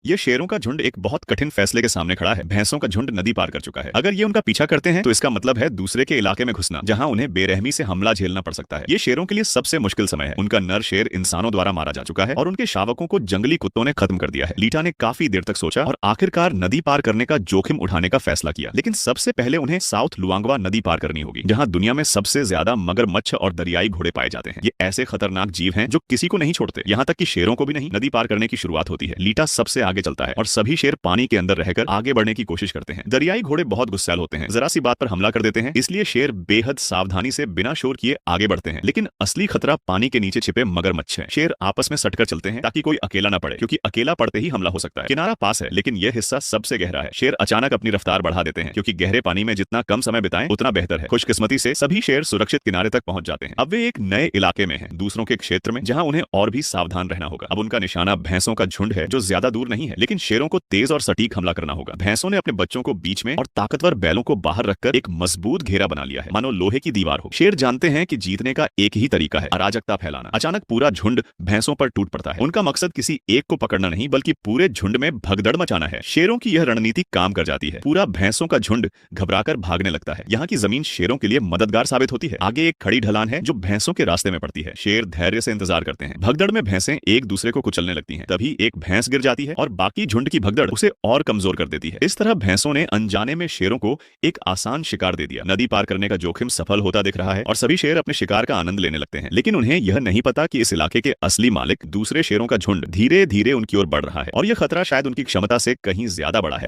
ये शेरों का झुंड एक बहुत कठिन फैसले के सामने खड़ा है। भैंसों का झुंड नदी पार कर चुका है। अगर ये उनका पीछा करते हैं तो इसका मतलब है दूसरे के इलाके में घुसना, जहां उन्हें बेरहमी से हमला झेलना पड़ सकता है। ये शेरों के लिए सबसे मुश्किल समय है। उनका नर शेर इंसानों द्वारा मारा जा चुका है और उनके शावकों को जंगली कुत्तों ने खत्म कर दिया है। लीटा ने काफी देर तक सोचा और आखिरकार नदी पार करने का जोखिम उठाने का फैसला किया। लेकिन सबसे पहले उन्हें साउथ लुआंगवा नदी पार करनी होगी, जहां दुनिया में सबसे ज्यादा मगरमच्छ और दरियाई घोड़े पाए जाते हैं। ये ऐसे खतरनाक जीव हैं जो किसी को नहीं छोड़ते, यहाँ तक कि शेरों को भी नहीं। नदी पार करने की शुरुआत होती है। लीटा सबसे आगे चलता है और सभी शेर पानी के अंदर रहकर आगे बढ़ने की कोशिश करते हैं। दरियाई घोड़े बहुत गुस्सैल होते हैं, जरा सी बात पर हमला कर देते हैं, इसलिए शेर बेहद सावधानी से बिना शोर किए आगे बढ़ते हैं। लेकिन असली खतरा पानी के नीचे छिपे मगरमच्छ है। शेर आपस में सटकर चलते हैं ताकि कोई अकेला न पड़े, क्योंकि अकेला पड़ते ही हमला हो सकता है। किनारा पास है, लेकिन यह हिस्सा सबसे गहरा है। शेर अचानक अपनी रफ्तार बढ़ा देते हैं, क्योंकि गहरे पानी में जितना कम समय बिताएं उतना बेहतर है। खुशकिस्मती से सभी शेर सुरक्षित किनारे तक पहुंच जाते हैं। अब वे एक नए इलाके में हैं, दूसरों के क्षेत्र में, जहां उन्हें और भी सावधान रहना होगा। अब उनका निशाना भैंसों का झुंड है, जो ज्यादा दूर नहीं है, लेकिन शेरों को तेज और सटीक हमला करना होगा। भैंसों ने अपने बच्चों को बीच में और ताकतवर बैलों को बाहर रखकर एक मजबूत घेरा बना लिया है, मानो लोहे की दीवार हो। शेर जानते हैं कि जीतने का एक ही तरीका है, अराजकता फैलाना। अचानक पूरा झुंड भैंसों पर टूट पड़ता है। उनका मकसद किसी एक को पकड़ना नहीं, बल्कि पूरे झुंड में भगदड़ मचाना है। शेरों की यह रणनीति काम कर जाती है। पूरा भैंसों का झुंड घबराकर भागने लगता है। यहाँ की जमीन शेरों के लिए मददगार साबित होती है। आगे एक खड़ी ढलान है जो भैंसों के रास्ते में पड़ती है। शेर धैर्य से इंतजार करते हैं। भगदड़ में भैंसें एक दूसरे को कुचलने लगती हैं। तभी एक भैंस गिर जाती है और बाकी झुंड की भगदड़ उसे और कमजोर कर देती है। इस तरह भैंसों ने अनजाने में शेरों को एक आसान शिकार दे दिया। नदी पार करने का जोखिम सफल होता दिख रहा है और सभी शेर अपने शिकार का आनंद लेने लगते हैं। लेकिन उन्हें यह नहीं पता कि इस इलाके के असली मालिक दूसरे शेरों का झुंड धीरे धीरे उनकी ओर बढ़ रहा है और यह खतरा शायद उनकी क्षमता से कहीं ज्यादा बड़ा है।